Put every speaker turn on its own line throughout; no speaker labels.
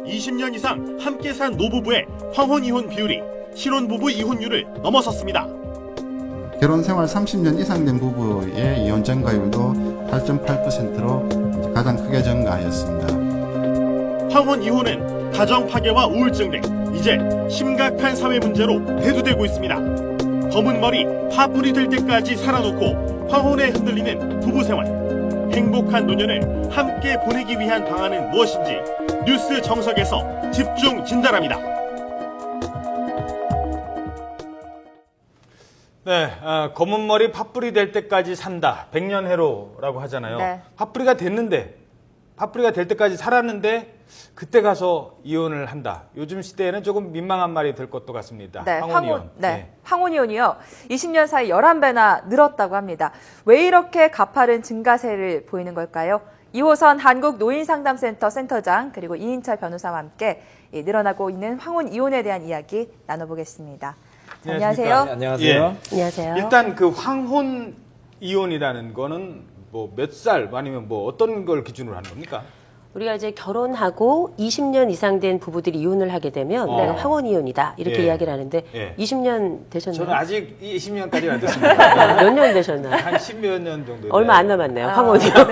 20년 이상 함께 산 노부부의 황혼 이혼 비율이 신혼부부 이혼율을 넘어섰습니다.
결혼 생활 30년 이상 된 부부의 이혼 증가율도 8.8%로 가장 크게 증가하였습니다.
황혼 이혼은 가정 파괴와 우울증 등 이제 심각한 사회 문제로 대두되고 있습니다. 검은 머리 파뿌리 될 때까지 살아놓고 황혼에 흔들리는 부부 생활. 행복한 노년을 함께 보내기 위한 방안은 무엇인지 뉴스 정석에서 집중 진단합니다.
네, 검은 머리 팥뿌리 될 때까지 산다. 백년해로라고 하잖아요.
네.
팥뿌리가 됐는데, 팥뿌리가 될 때까지 살았는데 그때 가서 이혼을 한다. 요즘 시대에는 조금 민망한 말이 될 것도 같습니다.
네,
황혼이혼.
황혼이혼이요. 20년 사이 11배나 늘었다고 합니다. 왜 이렇게 가파른 증가세를 보이는 걸까요? 2호선 한국노인상담센터 센터장 그리고 이인철 변호사와 함께 늘어나고 있는 황혼이혼에 대한 이야기 나눠보겠습니다. 자, 안녕하세요.
네, 안녕하세요.
예.
안녕하세요.
일단 그 황혼 이혼이라는 거는 뭐 몇 살 아니면 뭐 어떤 걸 기준으로 하는 겁니까?
우리가 이제 결혼하고 20년 이상 된 부부들이 이혼을 하게 되면 내가 황혼이혼이다 이렇게
예.
이야기를 하는데
예.
20년 되셨나요?
저는 아직 20년까지는 안 됐습니다.
몇 년 되셨나요?
한 10몇 년 정도.
얼마 안 남았네요. 황혼이혼.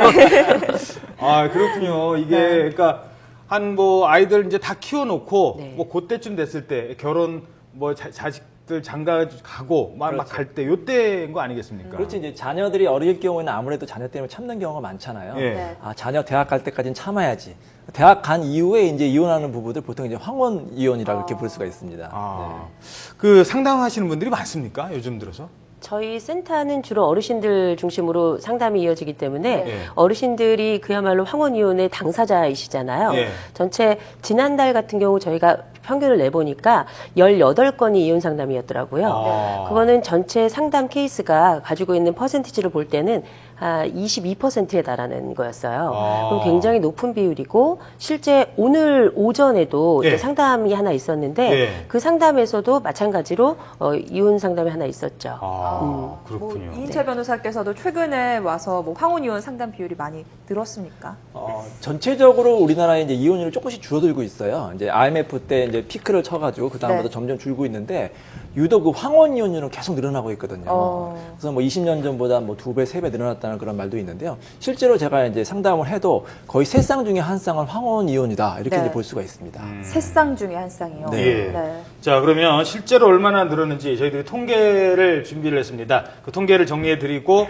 아, 그렇군요. 이게 그러니까 한 뭐 아이들 이제 다 키워놓고
네.
뭐 그때쯤 됐을 때 결혼 뭐 자식들 장가 가고 막 갈 때 요때인 거 아니겠습니까?
그렇지, 이제 자녀들이 어릴 경우에는 아무래도 자녀 때문에 참는 경우가 많잖아요.
예.
네.
아, 자녀 대학 갈 때까지는 참아야지. 대학 간 이후에 이제 이혼하는 부부들 보통 이제 황혼 이혼이라고 이렇게 볼 수가 있습니다.
아, 그 상담하시는 분들이 많습니까? 요즘 들어서?
저희 센터는 주로 어르신들 중심으로 상담이 이어지기 때문에
네.
어르신들이 그야말로 황혼이혼의 당사자이시잖아요.
네.
전체 지난달 같은 경우 저희가 평균을 내보니까 18건이 이혼 상담이었더라고요.
아.
그거는 전체 상담 케이스가 가지고 있는 퍼센티지를 볼 때는 22%에 달하는 거였어요.
아.
그럼 굉장히 높은 비율이고 실제 오늘 오전에도
네.
또 상담이 하나 있었는데
네.
그 상담에서도 마찬가지로 이혼 상담이 하나 있었죠.
그렇군요.
뭐 이인철 변호사께서도 최근에 와서 뭐 황혼이혼 상담 비율이 많이 늘었습니까?
전체적으로 우리나라에 이제 이혼율이 조금씩 줄어들고 있어요. 이제 IMF 때 이제 피크를 쳐가지고 그 다음부터
네.
점점 줄고 있는데 유독 그 황혼 이혼율은 계속 늘어나고 있거든요. 그래서 뭐 20년 전보다 뭐 2배, 3배 늘어났다는 그런 말도 있는데요. 실제로 제가 이제 상담을 해도 거의 3쌍 중에 한 쌍은 황혼 이혼이다 이렇게
네.
이제 볼 수가 있습니다.
세 쌍 중에 한 쌍이요.
예.
네.
자, 그러면 실제로 얼마나 늘었는지 저희들이 통계를 준비를 했습니다. 그 통계를 정리해드리고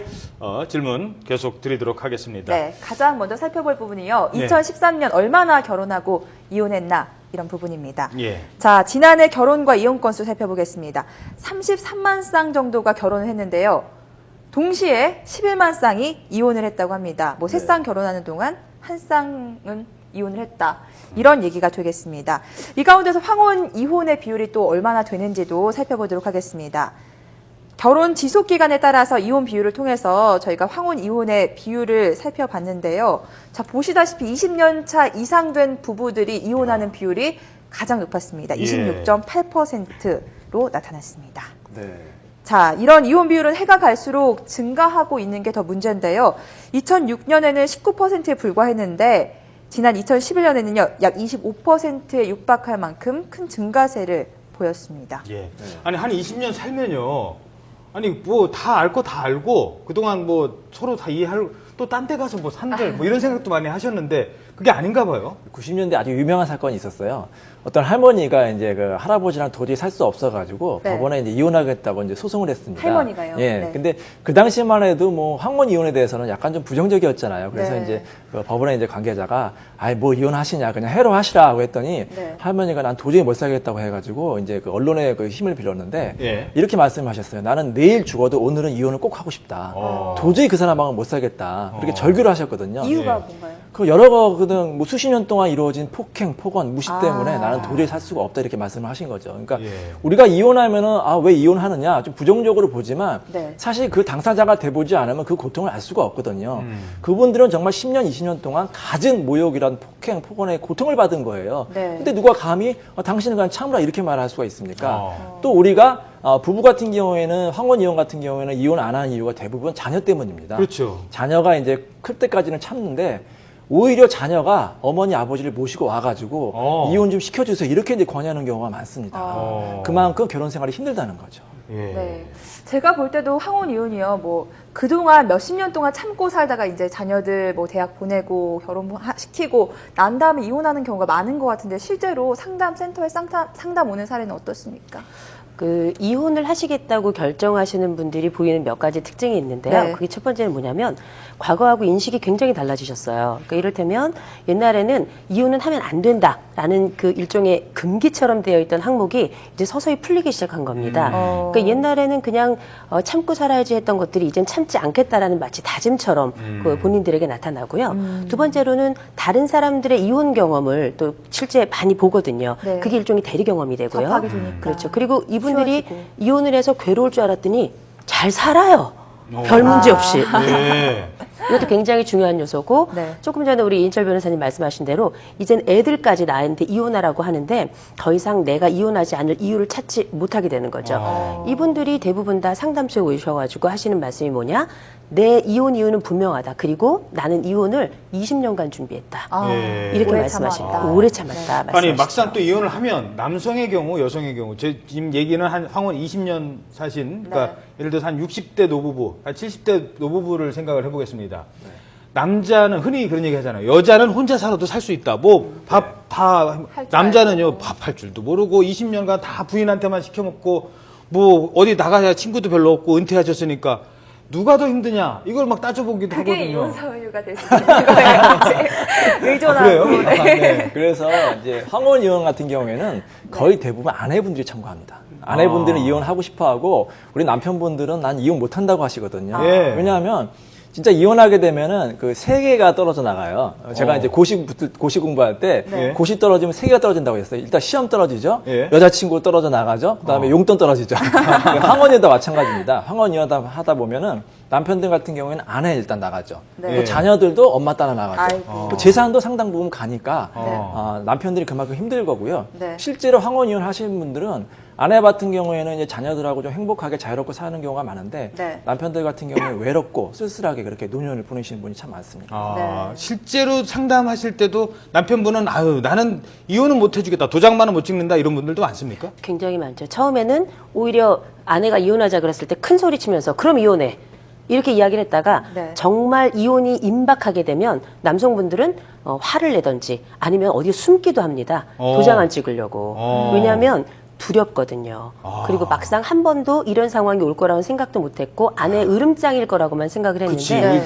질문 계속 드리도록 하겠습니다.
네, 가장 먼저 살펴볼 부분이요.
네.
2013년 얼마나 결혼하고 이혼했나 이런 부분입니다.
예.
자, 지난해 결혼과 이혼 건수 살펴보겠습니다. 33만 쌍 정도가 결혼을 했는데요. 동시에 11만 쌍이 이혼을 했다고 합니다. 뭐 세 쌍 결혼하는 동안 한 쌍은 이혼을 했다. 이런 얘기가 되겠습니다. 이 가운데서 황혼 이혼의 비율이 또 얼마나 되는지도 살펴보도록 하겠습니다. 결혼 지속 기간에 따라서 이혼 비율을 통해서 저희가 황혼 이혼의 비율을 살펴봤는데요. 자, 보시다시피 20년 차 이상 된 부부들이 이혼하는 비율이 가장 높았습니다. 26.8%로 나타났습니다.
네.
자, 이런 이혼 비율은 해가 갈수록 증가하고 있는 게 더 문제인데요. 2006년에는 19%에 불과했는데 지난 2011년에는요, 약 25%에 육박할 만큼 큰 증가세를 보였습니다.
예. 아니, 한 20년 살면요. 아니, 뭐, 다 알 거 다 알고, 그동안 뭐, 서로 다 이해할, 또 딴 데 가서 뭐 산들, 뭐 이런 생각도 많이 하셨는데, 그게 아닌가 봐요.
90년대 아주 유명한 사건이 있었어요. 어떤 할머니가 이제 그 할아버지랑 도저히 살 수 없어가지고
네.
법원에 이제 이혼하겠다고 이제 소송을 했습니다.
할머니가요?
예.
네.
근데 그 당시만 해도 뭐 황혼 이혼에 대해서는 약간 좀 부정적이었잖아요. 그래서
네.
이제 그 법원에 이제 관계자가 아이 뭐 이혼하시냐 그냥 해로 하시라고 했더니
네.
할머니가 난 도저히 못 살겠다고 해가지고 이제 그 언론의 그 힘을 빌렸는데
예.
이렇게 말씀하셨어요. 나는 내일 죽어도 오늘은 이혼을 꼭 하고 싶다. 도저히 그 사람하고는 못 살겠다. 그렇게 절규를 하셨거든요.
이유가
예.
뭔가요?
그 여러 거든 뭐 수십 년 동안 이루어진 폭행, 폭언, 무시 때문에
아.
나는 도저히 살 수가 없다 이렇게 말씀을 하신 거죠. 그러니까
예.
우리가 이혼하면은 왜 이혼하느냐 좀 부정적으로 보지만
네.
사실 그 당사자가 돼보지 않으면 그 고통을 알 수가 없거든요. 그분들은 정말 10년, 20년 동안 갖은 모욕이란 폭행, 폭언의 고통을 받은 거예요.
네.
근데 누가 감히 당신은 그냥 참으라 이렇게 말할 수가 있습니까?
어.
또 우리가 부부 같은 경우에는 황혼 이혼 같은 경우에는 이혼 안 하는 이유가 대부분 자녀 때문입니다.
그렇죠.
자녀가 이제 클 때까지는 참는데 오히려 자녀가 어머니 아버지를 모시고 와가지고 이혼 좀 시켜주세요 이렇게 이제 권하는 경우가 많습니다. 그만큼 결혼 생활이 힘들다는 거죠.
예.
네. 제가 볼 때도 황혼 이혼이요. 뭐 그동안 몇십 년 동안 참고 살다가 이제 자녀들 뭐 대학 보내고 결혼 시키고 난 다음에 이혼하는 경우가 많은 것 같은데 실제로 상담 센터에 상담 오는 사례는 어떻습니까?
그 이혼을 하시겠다고 결정하시는 분들이 보이는 몇 가지 특징이 있는데요.
네.
그게 첫 번째는 뭐냐면 과거하고 인식이 굉장히 달라지셨어요. 그러니까 이를테면 옛날에는 이혼은 하면 안 된다라는 그 일종의 금기처럼 되어 있던 항목이 이제 서서히 풀리기 시작한 겁니다. 그러니까 옛날에는 그냥 참고 살아야지 했던 것들이 이젠 참지 않겠다라는 마치 다짐처럼 그 본인들에게 나타나고요. 두 번째로는 다른 사람들의 이혼 경험을 또 실제 많이 보거든요.
네.
그게 일종의 대리 경험이 되고요.
접하게 되니까.
그렇죠. 그리고 이분들이
쉬워지고.
이혼을 해서 괴로울 줄 알았더니 잘 살아요. 별 문제 없이.
네.
이것도 굉장히 중요한 요소고
네.
조금 전에 우리 이인철 변호사님 말씀하신 대로 이젠 애들까지 나한테 이혼하라고 하는데 더 이상 내가 이혼하지 않을 이유를 찾지 못하게 되는 거죠. 이분들이 대부분 다 상담소에 오셔가지고 하시는 말씀이 뭐냐? 내 이혼 이유는 분명하다. 그리고 나는 이혼을 20년간 준비했다.
예.
이렇게
오래
말씀하십니다.
참았다.
오래 참았다.
아니
말씀하십니다.
막상 또 이혼을 하면 남성의 경우 여성의 경우 제 지금 얘기는 한 황혼 20년 사신 그러니까 예를 들어서 한 60대 노부부 한 70대 노부부를 생각을 해보겠습니다. 남자는 흔히 그런 얘기 하잖아요. 여자는 혼자 살아도 살 수 있다. 뭐 밥 다 남자는요 밥 할 줄도 모르고 20년간 다 부인한테만 시켜 먹고 뭐 어디 나가야 친구도 별로 없고 은퇴하셨으니까 누가 더 힘드냐 이걸 막 따져보기도
그게
하거든요.
이혼 사유가 될 수 있는 거예요. 이제 의존하고.
그래요?
네. 그래서 이제 황혼 이혼 같은 경우에는 거의 대부분 아내분들이 참고합니다. 아내분들은 이혼하고 싶어하고 우리 남편분들은 난 이혼 못한다고 하시거든요.
예.
왜냐하면 진짜 이혼하게 되면은 그 세계가 떨어져 나가요. 제가 이제 고시 공부할 때
네.
고시 떨어지면 세계가 떨어진다고 했어요. 일단 시험 떨어지죠.
예.
여자친구 떨어져 나가죠. 그다음에 용돈 떨어지죠. 황혼이도 마찬가지입니다. 황혼 이혼 하다 보면은 남편들 같은 경우에는 아내 일단 나가죠.
네.
또 자녀들도 엄마 따라 나가죠.
아이고.
또 재산도 상당 부분 가니까
네.
남편들이 그만큼 힘들 거고요.
네.
실제로 황혼 이혼 하시는 분들은 아내 같은 경우에는 이제 자녀들하고 좀 행복하게 자유롭고 사는 경우가 많은데
네.
남편들 같은 경우에 외롭고 쓸쓸하게 그렇게 노년을 보내시는 분이 참 많습니다.
아, 실제로 상담하실 때도 남편분은 아유 나는 이혼은 못 해주겠다 도장만은 못 찍는다 이런 분들도 많습니까?
굉장히 많죠. 처음에는 오히려 아내가 이혼하자 그랬을 때 큰 소리 치면서 그럼 이혼해. 이렇게 이야기를 했다가
네.
정말 이혼이 임박하게 되면 남성분들은 화를 내던지 아니면 어디에 숨기도 합니다. 도장 안 찍으려고. 왜냐하면 두렵거든요. 그리고 막상 한 번도 이런 상황이 올 거라고는 생각도 못했고 아내의 으름장일 거라고만 생각을 했는데
네.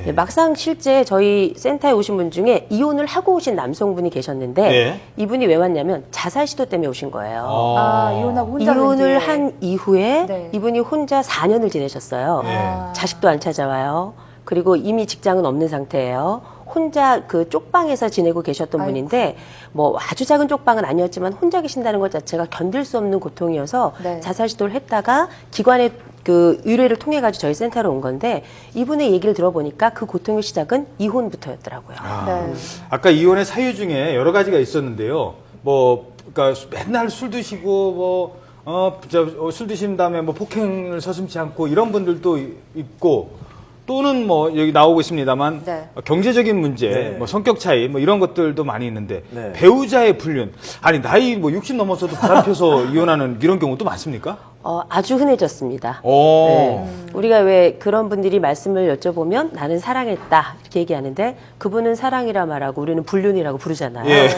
네, 막상 실제 저희 센터에 오신 분 중에 이혼을 하고 오신 남성분이 계셨는데
네.
이분이 왜 왔냐면 자살 시도 때문에 오신 거예요.
아, 이혼하고 혼자
이혼을 한 이후에
네.
이분이 혼자 4년을 지내셨어요. 자식도 안 찾아와요. 그리고 이미 직장은 없는 상태예요. 혼자 그 쪽방에서 지내고 계셨던
아이고.
분인데 뭐 아주 작은 쪽방은 아니었지만 혼자 계신다는 것 자체가 견딜 수 없는 고통이어서
네.
자살 시도를 했다가 기관의 그 의뢰를 통해 가지고 저희 센터로 온 건데 이분의 얘기를 들어보니까 그 고통의 시작은 이혼부터였더라고요.
네.
아까 이혼의 사유 중에 여러 가지가 있었는데요. 뭐 그러니까 맨날 술 드시고 술 드신 다음에 뭐 폭행을 서슴지 않고 이런 분들도 있고 또는 뭐 여기 나오고 있습니다만
네.
경제적인 문제,
네.
뭐 성격 차이 뭐 이런 것들도 많이 있는데
네.
배우자의 불륜 아니 나이 뭐 60 넘어서도 바람 펴서 이혼하는 이런 경우도 많습니까?
아주 흔해졌습니다.
오.
네. 우리가 왜 그런 분들이 말씀을 여쭤보면 나는 사랑했다 이렇게 얘기하는데 그분은 사랑이라 말하고 우리는 불륜이라고 부르잖아요.
예.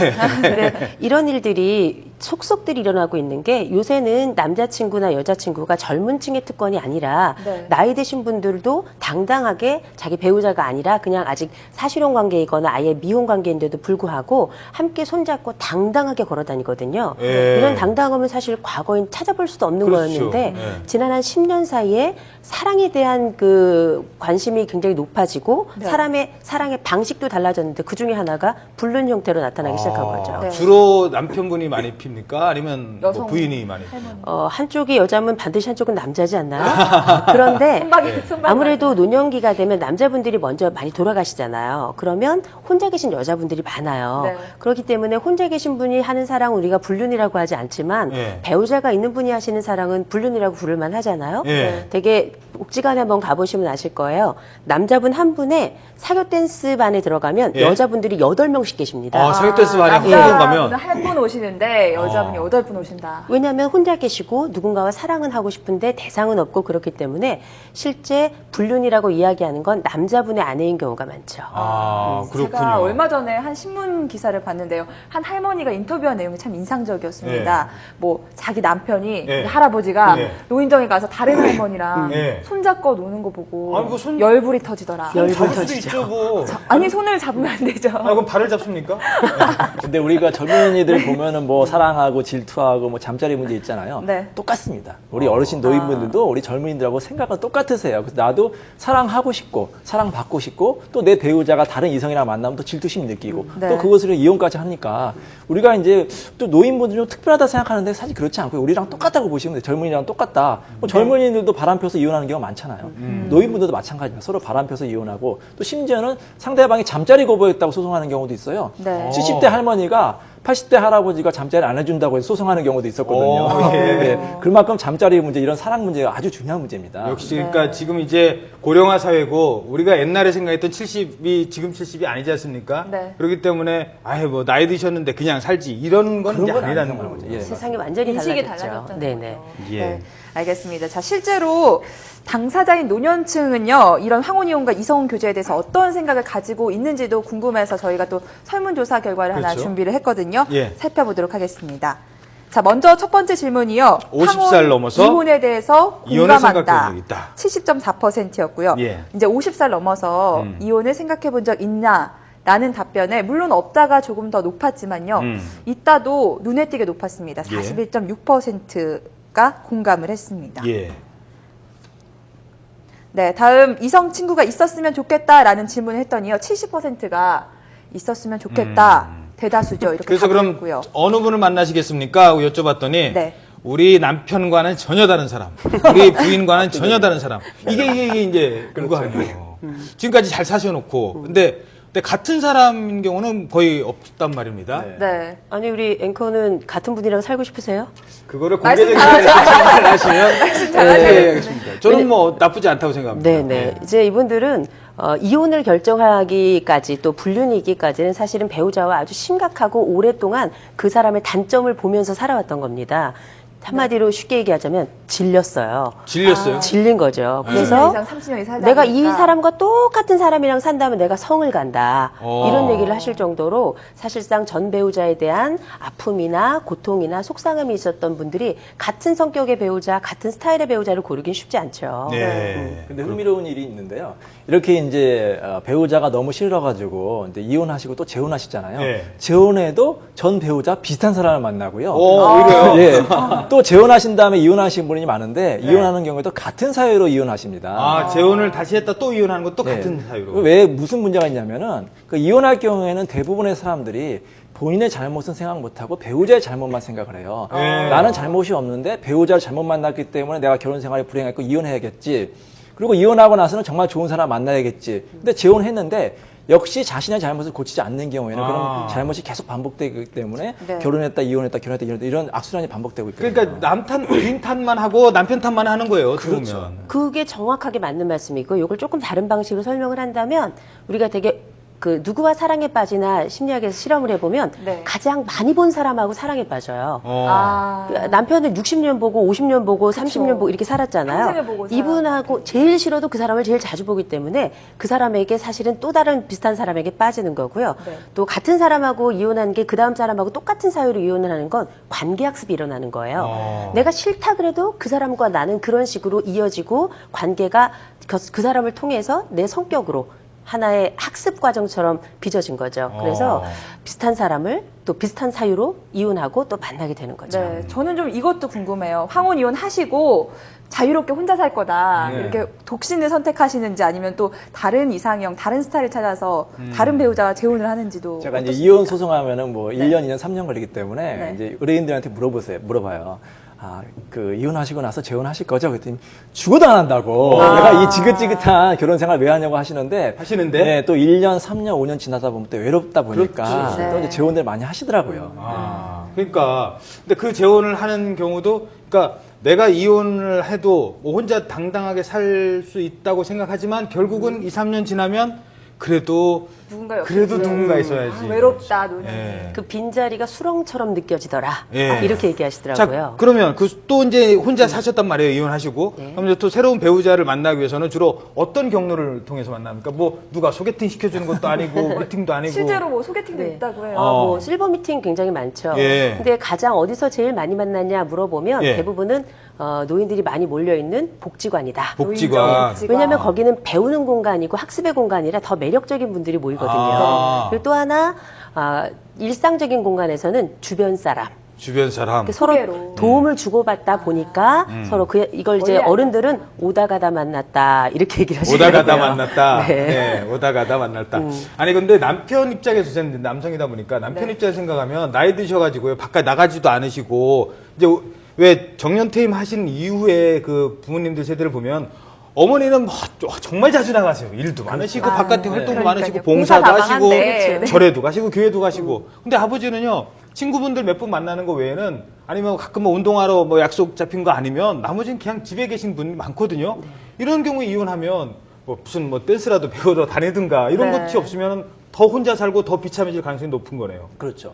근데 이런 일들이 속속들이 일어나고 있는 게 요새는 남자친구나 여자친구가 젊은 층의 특권이 아니라
네.
나이 드신 분들도 당당하게 자기 배우자가 아니라 그냥 아직 사실혼 관계이거나 아예 미혼 관계인데도 불구하고 함께 손잡고 당당하게 걸어 다니거든요.
예.
이런 당당함은 사실 과거엔 찾아볼 수도 없는
그렇죠.
거였는데
네.
지난 한 10년 사이에 사랑에 대한 그 관심이 굉장히 높아지고
네.
사랑의 방식도 달라졌는데 그 중에 하나가 불륜 형태로 나타나기 시작한 거죠.
네.
주로 남편분이 많이 시킵니까? 아니면 뭐
여성
부인이 많이?
한쪽이 여자면 반드시 한쪽은 남자지 않나요? 그런데 아무래도 노년기가 되면 남자분들이 먼저 많이 돌아가시잖아요. 그러면 혼자 계신 여자분들이 많아요.
네.
그렇기 때문에 혼자 계신 분이 하는 사랑은 우리가 불륜이라고 하지 않지만
예.
배우자가 있는 분이 하시는 사랑은 불륜이라고 부를만 하잖아요.
예.
되게 옥지간에 한번 가보시면 아실 거예요. 남자분 한 분에 사교 댄스 반에 들어가면
예.
여자분들이 8명씩 계십니다.
아, 사교 댄스 반에 한
남자분은
가면
한 분 오시는데 여자분이 8분 오신다.
왜냐하면 혼자 계시고 누군가와 사랑은 하고 싶은데 대상은 없고 그렇기 때문에 실제 불륜이라고 이야기하는 건 남자분의 아내인 경우가 많죠.
아, 그렇군요.
제가 얼마 전에 한 신문 기사를 봤는데요. 한 할머니가 인터뷰한 내용이 참 인상적이었습니다. 뭐 자기 남편이
네.
할아버지가
네.
노인정에 가서 다른 할머니랑
네.
손잡고 노는 거 보고
아니, 그
열불이 터지더라.
손 잡을 수도 있죠, 뭐.
아니 손을 잡으면 안 되죠.
아, 그럼 발을 잡습니까?
근데 우리가 젊은이들 보면은 뭐 사랑하고 질투하고 뭐 잠자리 문제 있잖아요.
네.
똑같습니다. 우리 어르신 노인분들도 우리 젊은이들하고 생각은 똑같으세요. 그래서 나도 사랑하고 싶고 사랑받고 싶고 또 내 배우자가 다른 이성이랑 만나면 또 질투심 느끼고
네.
또 그것을 이용까지 하니까 우리가 이제 또 노인분들 좀 특별하다 생각하는데 사실 그렇지 않고요. 우리랑 똑같다고 보시면 돼요. 젊은이랑 똑같다. 뭐 젊은이들도 바람 펴서 이혼하는 경우가 많잖아요. 노인분들도 마찬가지입니다. 서로 바람 펴서 이혼하고 또 심지어는 상대방이 잠자리 거부했다고 소송하는 경우도 있어요.
네.
70대 할머니가 80대 할아버지가 잠자리 안 해준다고 해서 소송하는 경우도 있었거든요.
오, 예.
네, 그만큼 잠자리 문제, 이런 사랑 문제가 아주 중요한 문제입니다.
역시 그러니까 지금 이제 고령화 사회고 우리가 옛날에 생각했던 70이 지금 70이 아니지 않습니까?
네.
그렇기 때문에 아유 뭐 나이 드셨는데 그냥 살지 이런 건 이제
건
아니라는
아니라는
거죠.
거죠. 예.
세상이 완전히
인식이
달라졌죠.
달라졌다는
네네.
거죠.
예.
네, 알겠습니다. 자, 실제로 당사자인 노년층은요, 이런 황혼이혼과 이성 교제에 대해서 어떤 생각을 가지고 있는지도 궁금해서 저희가 또 설문조사 결과를 하나
그렇죠.
준비를 했거든요.
예.
살펴보도록 하겠습니다. 자, 먼저 첫 번째 질문이요.
50살 넘어서
이혼에 대해서
이혼을
공감한다.
생각해본 적 있다.
70.4%였고요.
예.
이제 50살 넘어서 이혼을 생각해 본 적 있나? 라는 답변에 물론 없다가 조금 더 높았지만요. 있다도 눈에 띄게 높았습니다.
예.
41.6%가 공감을 했습니다.
예.
네, 다음 이성 친구가 있었으면 좋겠다라는 질문을 했더니요. 70%가 있었으면 좋겠다. 대다수죠. 이렇게
그래서
답을
그럼
했고요.
어느 분을 만나시겠습니까? 하고 여쭤봤더니
네.
우리 남편과는 전혀 다른 사람, 우리 부인과는 전혀 다른 사람. 이게 이제 그거 하는 거예요. 지금까지 잘 사셔놓고 근데 같은 사람인 경우는 거의 없단 말입니다.
네.
네.
아니 우리 앵커는 같은 분이랑 살고 싶으세요?
그거를
말씀
공개적인 말을 하시면
잘하세요.
알겠습니다. 저는 뭐 나쁘지 않다고 생각합니다.
네네. 이제 이분들은 이혼을 결정하기까지 또 불륜이기까지는 사실은 배우자와 아주 심각하고 오랫동안 그 사람의 단점을 보면서 살아왔던 겁니다. 한마디로 쉽게 얘기하자면 질렸어요.
질렸어요?
질린 거죠.
20년
그래서
이상, 30년 이상 살다
내가 이
보니까.
사람과 똑같은 사람이랑 산다면 내가 성을 간다.
어.
이런 얘기를 하실 정도로 사실상 전 배우자에 대한 아픔이나 고통이나 속상함이 있었던 분들이 같은 성격의 배우자, 같은 스타일의 배우자를 고르긴 쉽지 않죠.
네.
근데 흥미로운 일이 있는데요. 이렇게 이제 배우자가 너무 싫어가지고 이제 이혼하시고 또 재혼하시잖아요.
네.
재혼해도 전 배우자 비슷한 사람을 만나고요.
오히려요?
예. 또 재혼하신 다음에 이혼하신 분이 많은데 이혼하는 경우에도 같은 사유로 이혼하십니다.
아, 재혼을 다시 했다 또 이혼하는 것도
네.
같은 사유로.
왜 무슨 문제가 있냐면은 그 이혼할 경우에는 대부분의 사람들이 본인의 잘못은 생각 못하고 배우자의 잘못만 생각을 해요.
네.
나는 잘못이 없는데 배우자를 잘못 만났기 때문에 내가 결혼 생활에 불행했고 이혼해야겠지. 그리고 이혼하고 나서는 정말 좋은 사람 만나야겠지. 근데 재혼했는데 역시 자신의 잘못을 고치지 않는 경우에는 그럼 잘못이 계속 반복되기 때문에
네.
결혼했다 이혼했다 결혼했다 이혼했다 이런 악순환이 반복되고 있거든요.
그러니까 남 탓, 부인 탓만 하고 남편 탓만 하는 거예요. 어떻게
그렇죠.
보면.
그게 정확하게 맞는 말씀이고 이걸 조금 다른 방식으로 설명을 한다면 우리가 되게 그 누구와 사랑에 빠지나 심리학에서 실험을 해보면
네.
가장 많이 본 사람하고 사랑에 빠져요.
아.
남편은 60년 보고 50년 보고 30년 보고 이렇게 살았잖아요.
평생을 보고
이분하고 제일 싫어도 그 사람을 제일 자주 보기 때문에 그 사람에게 사실은 또 다른 비슷한 사람에게 빠지는 거고요.
네.
또 같은 사람하고 이혼한 게 그 다음 사람하고 똑같은 사유로 이혼을 하는 건 관계학습이 일어나는 거예요. 내가 싫다 그래도 그 사람과 나는 그런 식으로 이어지고 관계가 그 사람을 통해서 내 성격으로 하나의 학습 과정처럼 빚어진 거죠. 그래서 비슷한 사람을 또 비슷한 사유로 이혼하고 또 만나게 되는 거죠.
네, 저는 좀 이것도 궁금해요. 황혼 이혼하시고 자유롭게 혼자 살 거다.
네.
이렇게 독신을 선택하시는지 아니면 또 다른 이상형, 다른 스타일을 찾아서 다른 배우자와 재혼을 하는지도.
제가 이제
어떻습니까?
이혼 소송하면은 뭐 1년, 2년, 3년 걸리기 때문에
네.
이제 의뢰인들한테 물어봐요. 아, 그 이혼하시고 나서 재혼하실 거죠? 그랬더니 죽어도 안 한다고. 내가 이 지긋지긋한 결혼 생활 왜 하냐고 하시는데
하시는데?
또 1년, 3년, 5년 지나다 보면 또 외롭다 보니까
그렇죠.
네.
또 이제 재혼들 많이 하시더라고요.
그러니까 근데 그 재혼을 하는 경우도 그러니까 내가 이혼을 해도 뭐 혼자 당당하게 살 수 있다고 생각하지만 결국은 2, 3년 지나면 그래도 누군가 있어야지.
외롭다, 노년.
예.
그 빈자리가 수렁처럼 느껴지더라.
예.
이렇게 얘기하시더라고요.
자, 그러면 또 이제 혼자 사셨단 말이에요. 이혼하시고.
네.
그럼 이제 또 새로운 배우자를 만나기 위해서는 주로 어떤 경로를 통해서 만납니까? 뭐 누가 소개팅 시켜주는 것도 아니고 미팅도 아니고.
실제로 뭐 소개팅도
네.
있다고 해요.
뭐 실버 미팅 굉장히 많죠.
예.
근데 가장 어디서 제일 많이 만났냐 물어보면
예.
대부분은 노인들이 많이 몰려 있는 복지관이다.
복지관.
왜냐하면 거기는 배우는 공간이고 학습의 공간이라 더 매력적인 분들이 모이거든요.
아.
그리고 또 하나 일상적인 공간에서는 주변 사람.
주변 사람.
서로
소개로.
도움을 주고받다 보니까 서로 이걸 이제
원래
어른들은 오다 가다 만났다 이렇게 얘기를
오다
하시더라고요.
가다 만났다.
네.
네, 오다 가다 만났다. 아니 근데 남편 입장에서 저는 남성이다 보니까 남편
네.
입장에서 생각하면 나이 드셔가지고요 바깥 나가지도 않으시고 이제 왜 정년퇴임 하신 이후에 그 부모님들 세대를 보면 어머니는 뭐 정말 자주 나가세요. 일도 많으시고 바깥에 활동도
그러니까요.
많으시고 봉사도 하시고
봉사다방한데. 네.
절에도 가시고 교회도 가시고. 근데 아버지는요 친구분들 몇 분 만나는 거 외에는 아니면 가끔 뭐 운동하러 뭐 약속 잡힌 거 아니면 나머지는 그냥 집에 계신 분이 많거든요. 이런 경우에 이혼하면 뭐 무슨 뭐 댄스라도 배우러 다니든가 이런
네.
것이 없으면 더 혼자 살고 더 비참해질 가능성이 높은 거네요.
그렇죠.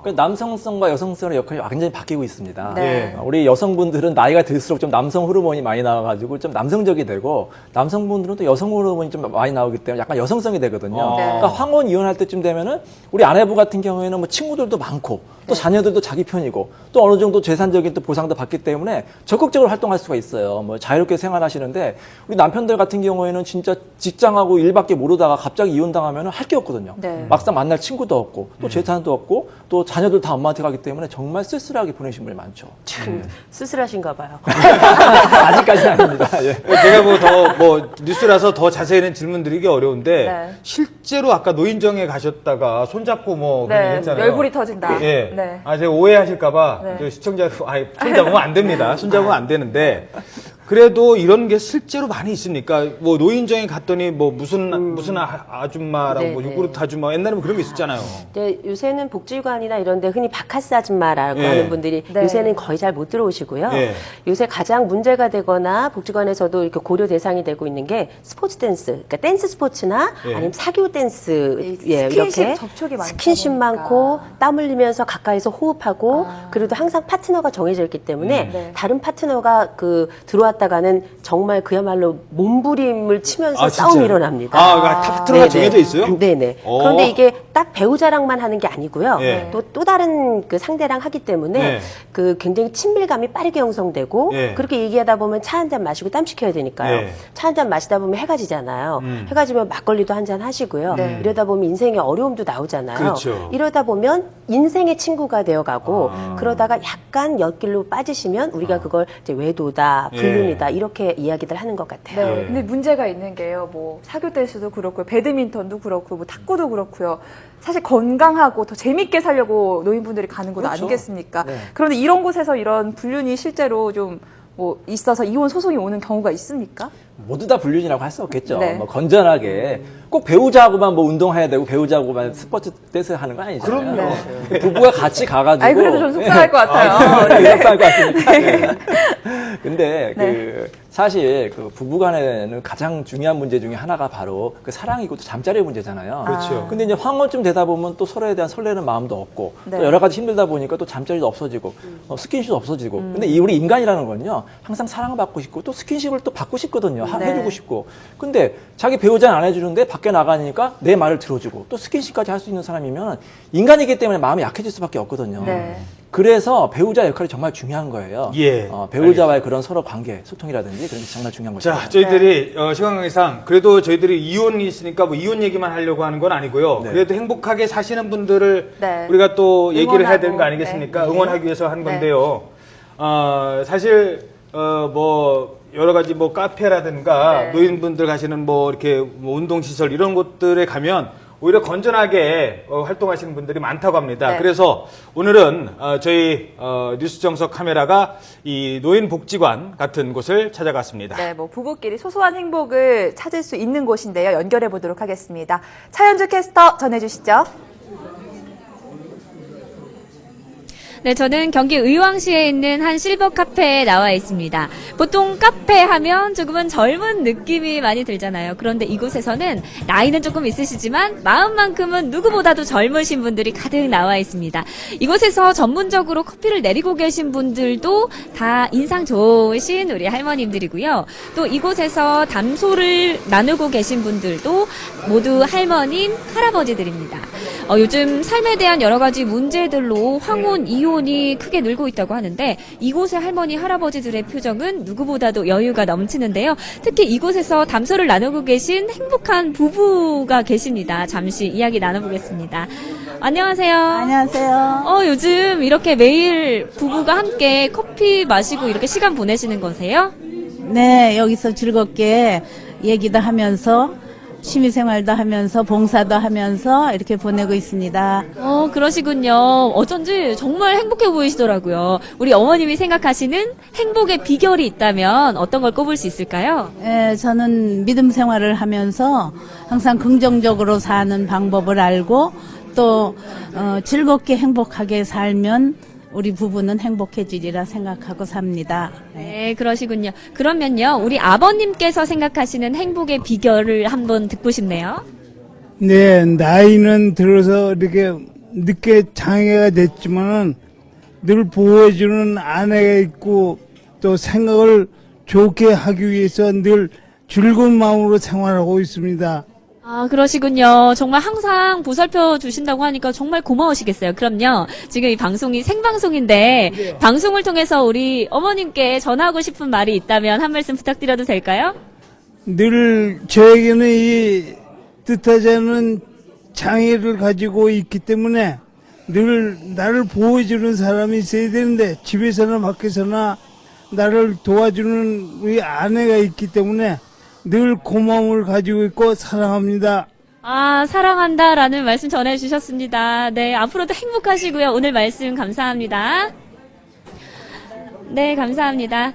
그러니까 남성성과 여성성의 역할이 완전히 바뀌고 있습니다.
네.
우리 여성분들은 나이가 들수록 좀 남성 호르몬이 많이 나와가지고 좀 남성적이 되고 남성분들은 또 여성 호르몬이 좀 많이 나오기 때문에 약간 여성성이 되거든요.
네.
그러니까 황혼 이혼할 때쯤 되면은 우리 아내부 같은 경우에는 뭐 친구들도 많고 또 자녀들도 자기 편이고 또 어느 정도 재산적인 또 보상도 받기 때문에 적극적으로 활동할 수가 있어요. 뭐 자유롭게 생활하시는데 우리 남편들 같은 경우에는 진짜 직장하고 일밖에 모르다가 갑자기 이혼당하면 할 게 없거든요.
네.
막상 만날 친구도 없고 또 재산도 없고 또 자녀들 다 엄마한테 가기 때문에 정말 쓸쓸하게 보내신 분이 많죠.
쓸쓸하신가 봐요.
아직까지는 아닙니다. 예.
제가 뭐 뉴스라서 더 자세히는 질문 드리기 어려운데
네.
실제로 아까 노인정에 가셨다가 손잡고 뭐 그런 얘기
네,
했잖아요.
열불이 터진다.
예.
네.
아, 제가 오해하실까봐
네.
시청자, 손잡으면 안 됩니다. 손잡으면 안 되는데. 그래도 이런 게 실제로 많이 있습니까? 뭐 노인정에 갔더니 뭐 무슨 아줌마라고 뭐
네네.
요구르트 아줌마 옛날에는 그런 게 있었잖아요.
근데 요새는 복지관이나 이런 데 흔히 바카스 아줌마라고
예.
하는 분들이
네.
요새는 거의 잘 못 들어오시고요.
예.
요새 가장 문제가 되거나 복지관에서도 이렇게 고려 대상이 되고 있는 게 스포츠 댄스, 그러니까 댄스 스포츠나
예.
아니면 사교 댄스,
이 스킨십
이렇게
접촉이 많다
스킨십
보니까.
많고 땀 흘리면서 가까이서 호흡하고 그래도 항상 파트너가 정해져 있기 때문에
네.
다른 파트너가 들어왔다가는 정말 그야말로 몸부림을 치면서
아,
싸움이
진짜요?
일어납니다.
아, 파트너가 정해져 있어요?
네네.
오.
그런데 이게 딱 배우자랑만 하는 게 아니고요.
예.
또 다른 그 상대랑 하기 때문에
예.
그 굉장히 친밀감이 빠르게 형성되고
예.
그렇게 얘기하다 보면 차 한 잔 마시고 땀 식혀야 되니까요.
예.
차 한 잔 마시다 보면 해가 지잖아요. 해가 지면 막걸리도 한 잔 하시고요.
네.
이러다 보면 인생의 어려움도 나오잖아요.
그렇죠.
이러다 보면 인생의 친구가 되어가고 그러다가 약간 엿길로 빠지시면 우리가 그걸 이제 외도다, 불륜이다 이렇게 이야기들 하는 것 같아요.
네. 근데 문제가 있는 게요. 뭐 사교 댄스도 그렇고 배드민턴도 그렇고 뭐 탁구도 그렇고요. 사실 건강하고 더 재밌게 살려고 노인분들이 가는 곳
그렇죠.
아니겠습니까?
네.
그런데 이런 곳에서 이런 불륜이 실제로 좀 뭐 있어서 이혼 소송이 오는 경우가 있습니까?
모두 다 불륜이라고 할 수 없겠죠.
네.
뭐 건전하게 꼭 배우자하고만 뭐 운동해야 되고 배우자하고만 스포츠 댄스 하는 건 아니잖아요.
그럼요.
네. 부부가 같이 가가지고.
아니 그래도 좀 속상할 것 같아요.
속상할 것 같으니까. 네. 근데
네.
그 사실 그 부부간에는 가장 중요한 문제 중에 하나가 바로 그 사랑이고 또 잠자리 문제잖아요.
그렇죠.
근데 이제 황혼쯤 되다 보면 또 서로에 대한 설레는 마음도 없고
네.
또 여러 가지 힘들다 보니까 또 잠자리도 없어지고 스킨십도 없어지고. 근데 우리 인간이라는 건요 항상 사랑받고 싶고 또 스킨십을 또 받고 싶거든요.
네.
해주고 싶고. 근데 자기 배우자는 안 해주는데 밖에 나가니까 내 말을 들어주고 또 스킨십까지 할 수 있는 사람이면 인간이기 때문에 마음이 약해질 수밖에 없거든요.
네.
그래서 배우자 역할이 정말 중요한 거예요.
예.
배우자와의 그런 서로 관계, 소통이라든지 있는지 그런 게 정말 중요한 거죠.
자, 저희들이 시간 관계상 그래도 저희들이 이혼이 있으니까 뭐 이혼 얘기만 하려고 하는 건 아니고요.
네.
그래도 행복하게 사시는 분들을
네.
우리가 또 얘기를 해야 되는 거
응원하고,
아니겠습니까?
네.
응원하기 위해서 하는
네.
건데요. 사실 뭐 여러 가지 뭐 카페라든가
네.
노인분들 가시는 뭐 이렇게 뭐 운동시설 이런 곳들에 가면 오히려 건전하게 활동하시는 분들이 많다고 합니다.
네.
그래서 오늘은 저희 뉴스 정석 카메라가 이 노인복지관 같은 곳을 찾아갔습니다.
네, 뭐 부부끼리 소소한 행복을 찾을 수 있는 곳인데요. 연결해 보도록 하겠습니다. 차현주 캐스터 전해주시죠.
네, 저는 경기 의왕시에 있는 한 실버 카페에 나와 있습니다. 보통 카페 하면 조금은 젊은 느낌이 많이 들잖아요. 그런데 이곳에서는 나이는 조금 있으시지만 마음만큼은 누구보다도 젊으신 분들이 가득 나와 있습니다. 이곳에서 전문적으로 커피를 내리고 계신 분들도 다 인상 좋으신 우리 할머님들이고요. 또 이곳에서 담소를 나누고 계신 분들도 모두 할머님, 할아버지들입니다. 요즘 삶에 대한 여러 가지 문제들로 황혼, 이혼이 크게 늘고 있다고 하는데 이곳의 할머니, 할아버지들의 표정은 누구보다도 여유가 넘치는데요. 특히 이곳에서 담소를 나누고 계신 행복한 부부가 계십니다. 잠시 이야기 나눠보겠습니다. 안녕하세요.
안녕하세요.
요즘 이렇게 매일 부부가 함께 커피 마시고 이렇게 시간 보내시는 거세요?
네, 여기서 즐겁게 얘기도 하면서 취미생활도 하면서 봉사도 하면서 이렇게 보내고 있습니다.
그러시군요. 어쩐지 정말 행복해 보이시더라고요. 우리 어머님이 생각하시는 행복의 비결이 있다면 어떤 걸 꼽을 수 있을까요?
예, 저는 믿음 생활을 하면서 항상 긍정적으로 사는 방법을 알고 또 즐겁게 행복하게 살면 우리 부부는 행복해지리라 생각하고 삽니다.
네, 그러시군요. 그러면요, 우리 아버님께서 생각하시는 행복의 비결을 한번 듣고 싶네요.
네, 나이는 들어서 이렇게 늦게 장애가 됐지만은 늘 보호해주는 아내가 있고 또 생각을 좋게 하기 위해서 늘 즐거운 마음으로 생활하고 있습니다.
그러시군요. 정말 항상 보살펴 주신다고 하니까 정말 고마우시겠어요. 그럼요. 지금 이 방송이 생방송인데 방송을 통해서 우리 어머님께 전하고 싶은 말이 있다면 한 말씀 부탁드려도 될까요?
늘 저에게는 이 뜻하지 않은 장애를 가지고 있기 때문에 늘 나를 보호해주는 사람이 있어야 되는데 집에서나 밖에서나 나를 도와주는 우리 아내가 있기 때문에 늘 고마움을 가지고 있고 사랑합니다.
사랑한다라는 말씀 전해주셨습니다. 네, 앞으로도 행복하시고요. 오늘 말씀 감사합니다. 네, 감사합니다.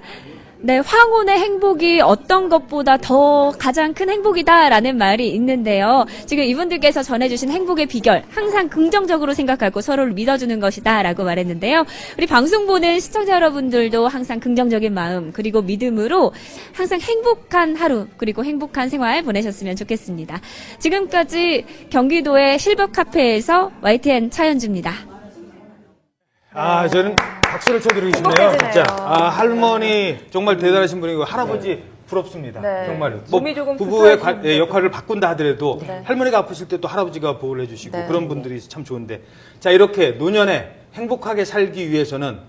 네, 황혼의 행복이 어떤 것보다 더 가장 큰 행복이다라는 말이 있는데요. 지금 이분들께서 전해주신 행복의 비결, 항상 긍정적으로 생각하고 서로를 믿어주는 것이다라고 말했는데요. 우리 방송 보는 시청자 여러분들도 항상 긍정적인 마음 그리고 믿음으로 항상 행복한 하루 그리고 행복한 생활 보내셨으면 좋겠습니다. 지금까지 경기도의 실버 카페에서 YTN 차현주입니다.
저는 박수를 쳐드리고 싶네요.
행복해지네요.
진짜. 할머니 정말 대단하신 분이고 할아버지 부럽습니다.
네.
정말.
몸이 조금
부부의
불편하신
역할을 바꾼다 하더라도
네.
할머니가 아프실 때 또 할아버지가 보호를 해주시고
네.
그런 분들이 참 좋은데 자 이렇게 노년에 행복하게 살기 위해서는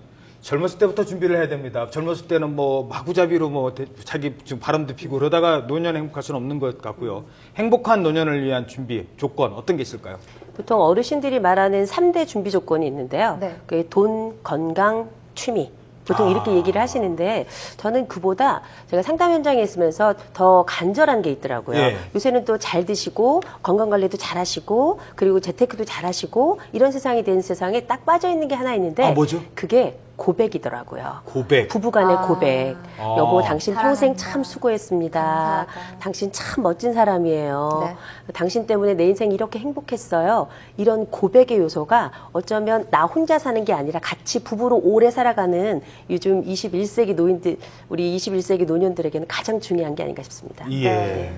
젊었을 때부터 준비를 해야 됩니다. 젊었을 때는 뭐 마구잡이로 뭐 자기 지금 바람도 피고 그러다가 노년에 행복할 수는 없는 것 같고요. 행복한 노년을 위한 준비 조건 어떤 게 있을까요?
보통 어르신들이 말하는 3대 준비 조건이 있는데요.
네.
그게 돈, 건강, 취미. 보통 이렇게 얘기를 하시는데 저는 그보다 제가 상담 현장에 있으면서 더 간절한 게 있더라고요.
예.
요새는 또 잘 드시고 건강관리도 잘 하시고 그리고 재테크도 잘 하시고 이런 세상이 된 세상에 딱 빠져 있는 게 하나 있는데
뭐죠?
그게 고백이더라고요.
고백.
부부간의 고백. 여보, 당신 평생
사랑한다.
참 수고했습니다.
감사하다.
당신 참 멋진 사람이에요.
네.
당신 때문에 내 인생 이렇게 행복했어요. 이런 고백의 요소가 어쩌면 나 혼자 사는 게 아니라 같이 부부로 오래 살아가는 요즘 21세기 노인들, 우리 21세기 노년들에게는 가장 중요한 게 아닌가 싶습니다.
예.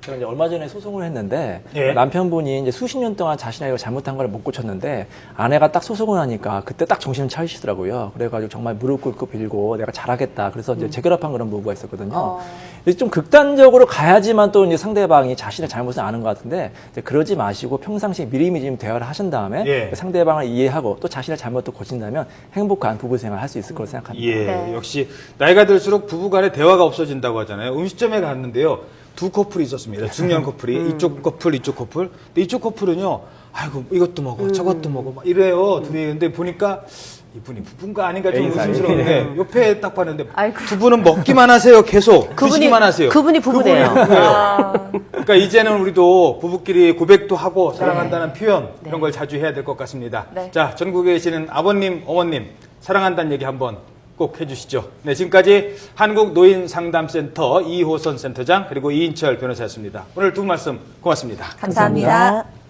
제가 이제 얼마 전에 소송을 했는데
예.
남편분이 이제 수십 년 동안 자신이 이거 잘못한 걸 못 고쳤는데 아내가 딱 소송을 하니까 그때 딱 정신을 차리시더라고요. 그래가지고 정말 무릎 꿇고 빌고 내가 잘하겠다. 그래서 이제 재결합한 그런 부부가 있었거든요. 이제 좀 극단적으로 가야지만 또 이제 상대방이 자신의 잘못을 아는 것 같은데 이제 그러지 마시고 평상시에 미리미리 좀 대화를 하신 다음에
예.
상대방을 이해하고 또 자신의 잘못도 고친다면 행복한 부부 생활 할 수 있을 거라고 생각합니다.
예,
네.
역시 나이가 들수록 부부 간의 대화가 없어진다고 하잖아요. 음식점에 갔는데요. 두 커플이 있었습니다. 중년 커플이 이쪽 커플, 이쪽 커플. 근데 이쪽 커플은요. 아이고 이것도 먹어, 저것도 먹어, 막 이래요. 둘이 근데 보니까 이분이 부부인가 아닌가 좀
A사이.
의심스러운데 옆에 딱 봤는데
아이고.
두 분은 먹기만 하세요. 계속 드시기만 하세요.
그분이 부부네요.
그러니까 이제는 우리도 부부끼리 고백도 하고 사랑한다는 표현 이런 걸 자주 해야 될 것 같습니다.
네.
자, 전국에 계시는 아버님, 어머님 사랑한다는 얘기 한번 꼭 해주시죠. 네, 지금까지 한국노인상담센터 이호선 센터장 그리고 이인철 변호사였습니다. 오늘 두 분 말씀 고맙습니다.
감사합니다.